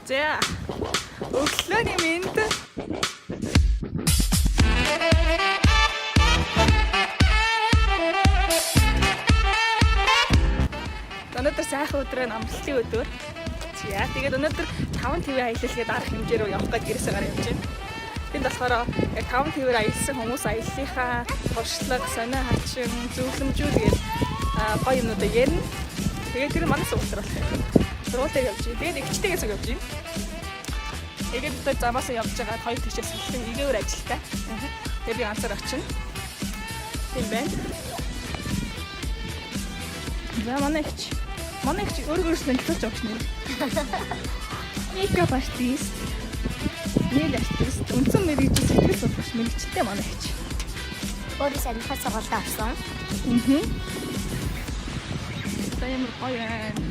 За өглөөний мэнд өнөөдөр сайхан өдрөө амралтын өдөр. За тэгээд өнөөдөр 5 TV аялал гээд арга хэмжээ рүү явах гэж гэрээсээ гараад явж байна. Тэнд болохоор яг 5 TV-ээр аялсан хүмүүс аяллахаа туршлага, сонио хачин, зөвлөмжүүд гээд гоё юмнуудаа ярина. Тэгээд тэр манай сургууль болохоор сургуулиар явж байна. Тэгээд ихчтэйгээс явж байна. Тэгээд одоо замаасаа явж байгаа хоёр тийшээ салхин игээвэр ажилтаа. Тэгээд би ганцаар очино. Тийм байна. За манай их өөрөөр хэлбэл авч нэ. Мейкап артист. Нэйл артист. Үндсэн мэрэгжил сэтгэл судлаач мэрэгчлээ манай их. Өөрийн санихаа сургуульд авсан. Сайн гоё байна.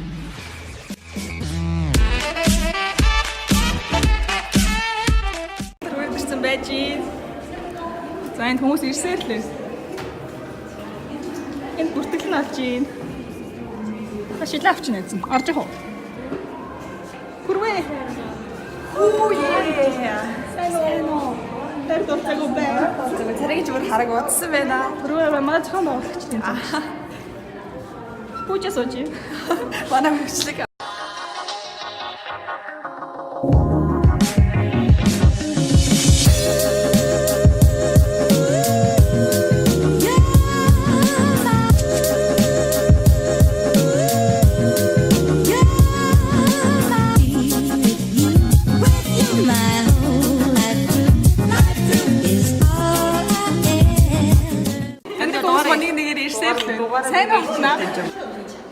Төрөлжсөн байж байна. За энэ хүмүүс ирсээр л байна. Энд бүртгэл нь олж байна. Шилээ авч нээсэн. Орж яах вэ? Хүрвээ. Оо яа. Сайн уу? Тэр дуртайг байна. Тэрийг зүгээр хараг утсан байна. Хүрвээ манай зохион байгуулагч тийм. Пүүжээ сууж. Манай хөвчлэг. Сайн байна.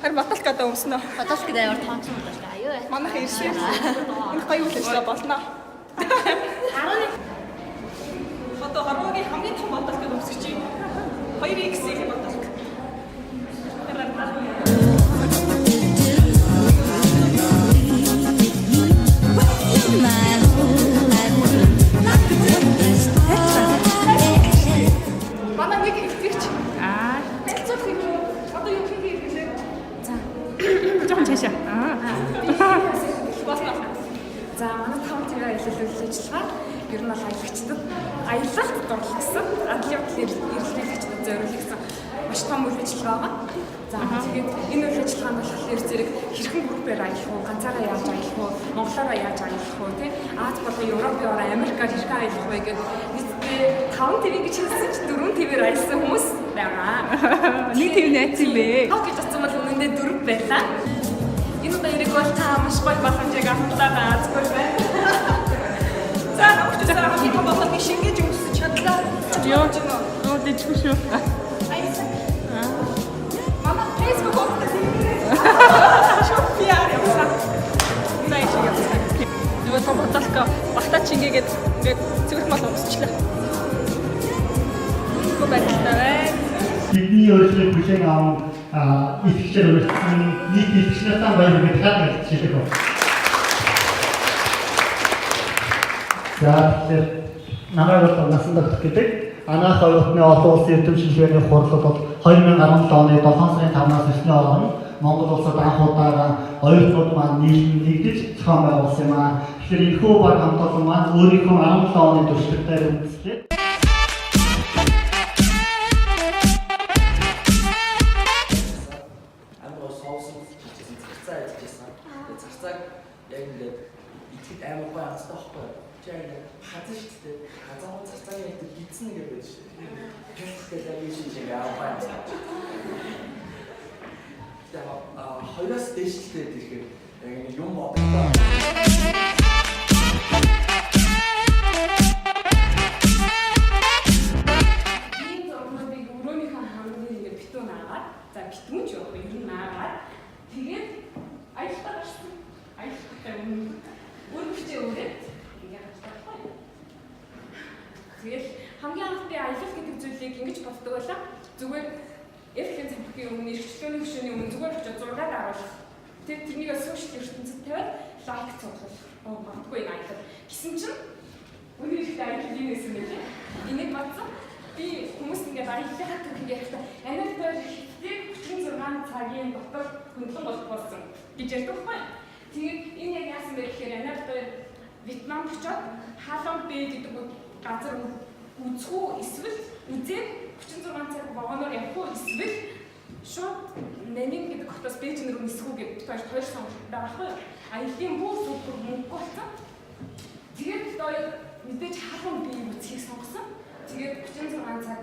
Харин баталк одоо өмснө. Баталк дээр тооцсон баталк аюу. Манайх ирсэн. Энэ гоё үйл ажиллагаа болно. Одоо харуугийн хамгийн том баталк өмсөж чинь 2x-ийн баталк. За манай 5 TV аялал ажиллагаа ер нь бол аялагчдад аялалд дурлагдсан. Адлын эрхлэгчдэд зориулсан маш том үйл ажиллагаа байна. За тэгээд энэ үйл ажиллагаанд болохоор зэрэг хэрхэн группээр аялах уу, ганцаараа яаж аялах уу, монголоор яаж аялах уу, тий Аз болон Европоор, Америкаар хэрхэн аялах вэ гэдэг нийтдээ 5 TV гэж хэлсэн чинь 4 TV-ээр аялсан хүмүүс байгаа. Нэг TV найз юм бэ? Хог гэж бодсон бол үнэндээ 4 байлаа. Энэ баярыг бол та маш гоё боломжийг автлаа гаазгүй байна. За намайг ч сайн хин болгоны шингээж өмсөж чадлаа. Йоо дэжгүй шүү. Мама Facebook Шок пиар явсан. Най шиг явсан. Нөгөө том баталка багтаа чингээгээд ингээд цэвэрх мал өмсчлээ. Гоо байлаа байна. Бидний өөрсдөө бүлээн аав итгэжээр өргөсөн нийт итгэжнээс баярлалаа дахиад хэлчихлээ гоо. За тэгэхээр намайг бол насан турш гэдэг анаах оюутны олон улсын эрдэм шинжилгээний хурал бол 2017 оны 7 сарын 5-наас 9-ний хооронд Монгол улсад анх удаага оюутнууд маань нийлэн нэгдэж зохион байгуулсан юм аа. Тэгэхээр энэхүү баг хамт олон маань өөрийнхөө 17 оны туршлагатай үндэслээд яг ингээд итгэд амар гоё анцтай байхгүй. Чи яг хазан шүү дээ. Хазан цацааны яг гидсэн нэг байж шүү дээ. Гэвч яг ийм шиг амар гоё анцтай. Тэгээ хоёроос дэвшлээ тэгэхээр яг нэг юм бодогдоо. ийм зургуудыг өрөөнийхөө хамгийн ингээд битүү наагаад за битүүн ч яг ер нь наагаад тэгээд аялалтаа гарсан. Аялалтаа өөр бичээ өрөөд ингээд хацдаг. Тэгэл хамгийн анх би аялал гэдэг зүйлийг ингэж боддог байлаа. Зүгээр F-ийн цамхгийн өмнө эрхчлөөний хөшөөний өмнө зүгээр очиж зургаад аруулах. Тэрнийг сошиал ертөнцид тавиад лайк цуглах. Магадгүй энэ аялал. Гэсэн чинь үнээр ихтэй аялал юм байсан байлээ. Энийг бодсон. Би хүмүүс ингээд аяллахаа төгөж ярьхдаа Америкээр 36 цагийн дотор хөндлөн болох болсон гэж ярьдаг байхгүй. Тэгээд энэ яг яасан бэ гэхээр анаад хоёр Вьетнамд очиод хаалга бэ гэдэг газар үзэх үү эсвэл үзээд 36 цаг вагоноор явах уу эсвэл шууд Нанин гэдэг хотоос Бээжин рүү нисэх үү гэдэг хоёр сонголт байгаа байхгүй юу? Аялын бүх зөвхөн мөнгө болсон. Тэгээд хоёр мэдээж хаалга бие үзхийг сонгосон. Тэгээд 36 цаг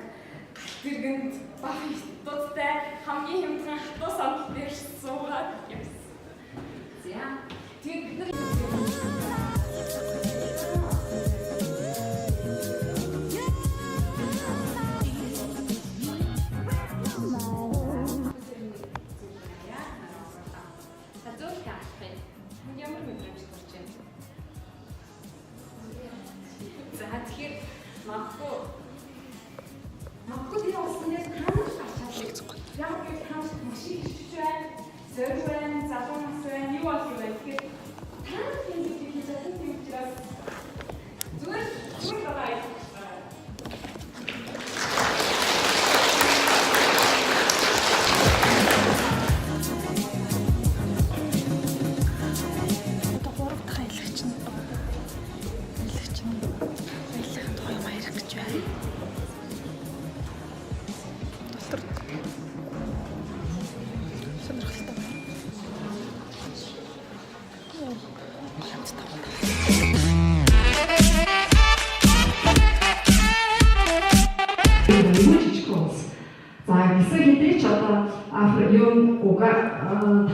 галт тэргэнд бах хятадтай хамгийн хямдхан хатуу сандал дээр суугаад явсан. За. Тэгээд бид нар ямар мэдрэмж төрж байна? За тэгэхээр магадгүй тэр улсынээс танаас гарчаад яг гэж танаас машин хийж байна, зөв байна, залуу нас байна, юу болох вэ гэхээр танаас энэ зүйл хийж байгаа юм учраас зүгээр байгаа юм.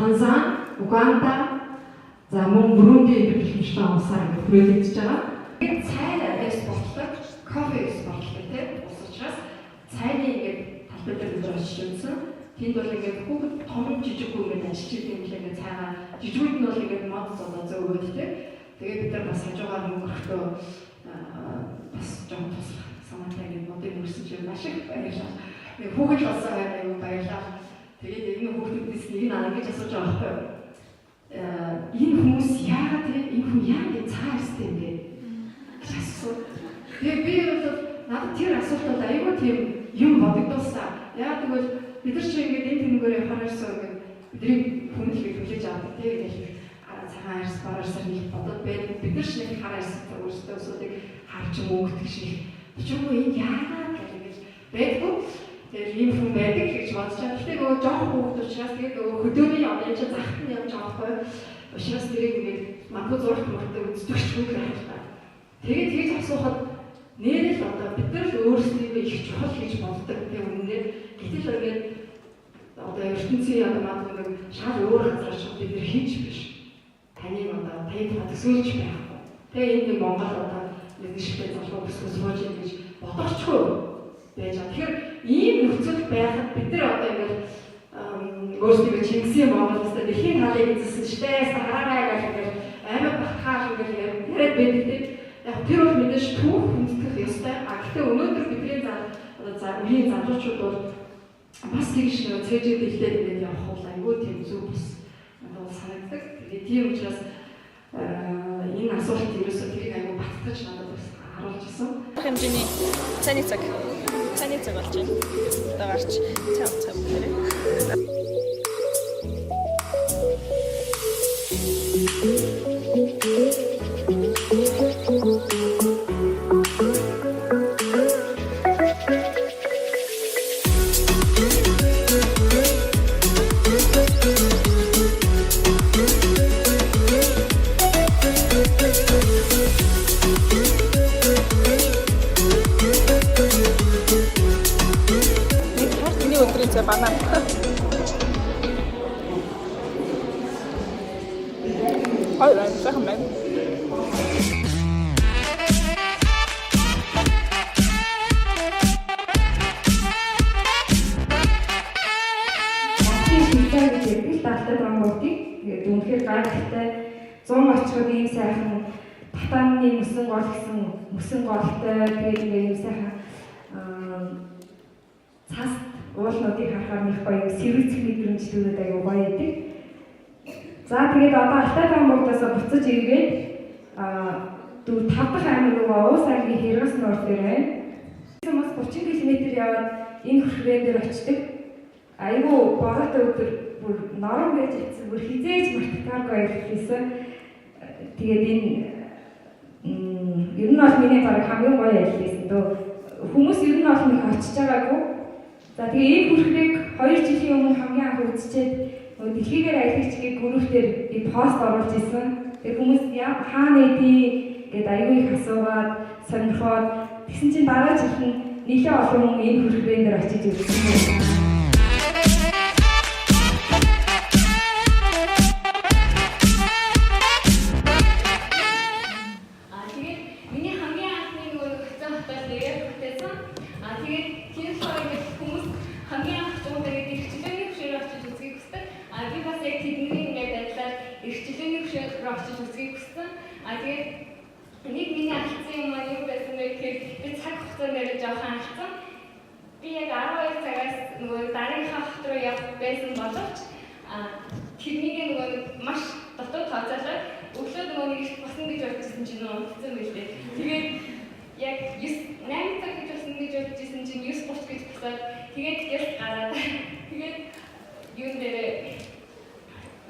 Танзан, Уганда, за мөн Бурунди гэх мэт улсаар бүрэлдэж байгаа. Цай экспортлог, кофе экспортлог тийм улс учраас цайны ингээд талбай дээр бид очиж үзсэн. Тэнд бол ингээд хүүхэд том жижиг хүүгээд ажиллаж байгаа юм шиг ингээд цайгаа жижигүүд нь бол ингээд мод зодоо зөөгөөд тийм. Тэгээд бид нар бас хажуугаар мөнгөртөө бас жоохон туслах самаатай ингээд модыг өрсөж маш их баярлалаа. Хүүхэд болсон байгаад баярлалаа. Тэгээд энэ хүүхдүүдээс нэг нь гэж асууж байгаа байхгүй юу? Энэ хүмүүс яагаад энэ хүн яагаад цаа ирсэн юм бэ? гэж асуув. Тэгээд би бол надад тэр асуултад аюул тийм юм бодогдуулсан. Яагаад гэвэл бид нар чи ингээд энэ тэмгээр явахаар ирсэн ингээд бидний хүмүүлийг хүлээж авдаг тийм гэж цагаан арьс бараасаар нэг бодод байд. Бид нар ч нэг хараа ирсэн өөрсдөө асуудыг харж мөнгөдөг шиг. Чимээ энэ яагаад гэж байдгүй. Тэгээд ийм хүн байдаг гэж бодож байгаа. Гэхдээ нөгөө жоохон хүүхд учраас тэгээд нөгөө хөдөөний одоо энэ чинь захт нь явж байгаа байхгүй. Учраас тэрийг ингээд магадгүй зурагт мөртөө үздэг ч үгүй байна. Тэгээд тэгж асуухад нэрэл одоо бид нар л өөрсдөө их чухал гэж боддог тийм үнэндээ. Гэтэл ингээд одоо ертөнцийн одоо магадгүй нэг шал өөр газар шиг бид нэр хийж биш. Таны одоо таны төсөөлж байхгүй. Тэгээд энэ Монгол одоо нэг шигтэй залуу өсгөө сууж ийн гэж бодохчгүй байж байгаа. Тэгэхээр ийм нөхцөл байхад бид нар одоо ингээд өөрсдөө Чингисийн Монголоос дэлхийн халыг эзэлсэн штэ хараарай гэх ингээд амар бахаа ингээд яриад байдаг. Яг тэр бол мэдээж түүх хүндэтгэх ёстой. Гэхдээ өнөөдөр бидний за үеийн залуучууд бол бас тэгш нэг цэжид илдээд ингээд явах бол айгүй тийм зүг бас надад санагддаг. Тэгээд тийм учраас энэ асуулт ерөөсөө тэрийг айгүй баттгаж надад бас харуулж ирсэн. Хэмжээний цааны цаг болж байна. Одоо гарч цаг бүгдээ. Банан. Ой, zeg maar. Үнэхээр гайхалтай 100 орчмод ийм сайхан татааны мөсөн гол гэсэн мөсөн голтой тэгээд ийм сайхан цас уулнуудыг харахаар нэг гоё сэрүүцэх мэдрэмжлүүд аягүй гоё байдаг. За тэгээд одоо Алтай Бамбогдоос буцаж иргээд 5 дахь аймаг нөгөө Уус аймгийн Хэрэгс нуур дээр байна. Хүмүүс 30 км яваад энэ хүрхрэн дээр очдог. Аягүй бороотой өдөр бүр норон байж ирсэн бүр хизээж мартагдаагүй хэлсэн. Тэгээд энэ ер нь бол миний баг хамгийн гоё яллээсэн дөө. Хүмүүс ер нь бол нэг очиж байгаагүй. За тэгээ энэ бүрхрийг 2 жилийн өмнө хамгийн анх үзчихэд нөгөө дэлхийгээр аялагчгийн группээр би пост оруулж ирсэн. Тэгээ хүмүүс хаана нэдий гэд аягүй их асуугаад сонирхоод тэгсэн чинь дараа жил нь нэлээд олон хүн энэ бүрхрийн дээр очиж үзсэн. Нэг миний алдсан юм аа юу байсан бэ гэхээр би цаг хугацаанд дээр жоохон алдсан. Би яг 12 цагаас нөгөө дараагийнхаа хот руу явах байсан боловч тэрнийг нөгөө маш дотоод тооцоолоод өглөө нөгөө нэг басан гэж бодчихсон чинь унтсан байлээ. Тэгээд яг 8 цаг гэж басан гэж бодчихсон чинь 9:30 гэж босоод тэгээд гэрт гараад тэгээд юун дээр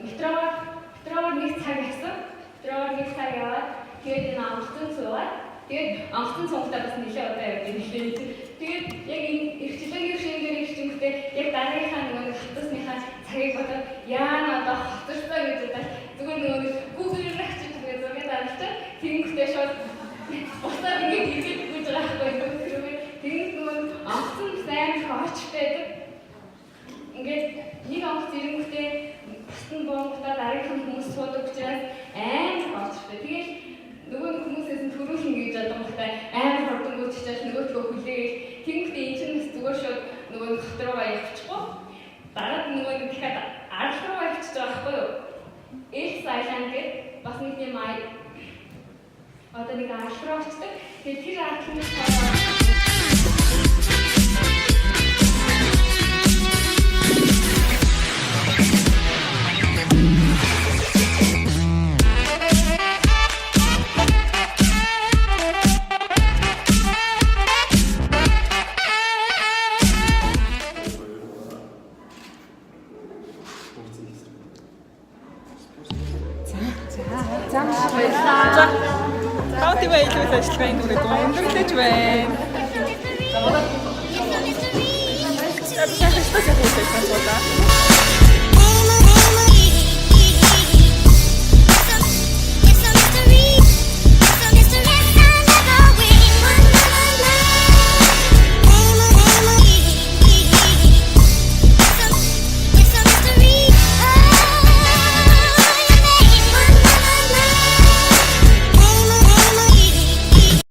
метроор нэг цаг явсан. Метроор нэг цаг яваад тэгээд энэ амтсан суугаад тэгээд амтсан цугтаа бас нэлээд удаа явж ирлээ. Тэгээд яг энэ эрхчлэгийн шинээр ирчимхтэй яг дараагийнхаа нөгөө хатсныхаа цагийг бодоод яана одоо хатстай гэж бодоод зүгээр нөгөө Google-ээр хачиж тэгээд зургийг даралцаа тэнгүүтээ шууд босоод ингээд ирээд гүйж байгаа байхгүй. Тэгээд нөгөө амтсан сайн хооч байдаг. Ингээд нэг амт ирэнгүүтээ бусдын бонготаа дараагийнхан хүмүүс суудаг учраас амар хоочтой. Тэгээд нөгөө хүмүүсээс нь төрүүлнэ гэж бодонготой амар хурдан гүйчихэж нөгөөдгөө хүлээгээл тэнгүүтээ энэ чинь зүгээр шууд нөгөө хот руугаа явчихгүй. Дараад нөгөө нэг дахиад арал руугаа явчихж байгаа байхгүй юу? Элс Айланд гэдэг бас нэг юм одоо нэг арал руу очдог. Тэгээд тэр аралны Таавтайгаа илүү их ажиллагааны дүрээд өндөрлөж байна. За манай. Яг сайн хэвчээ хийсэн юм байна.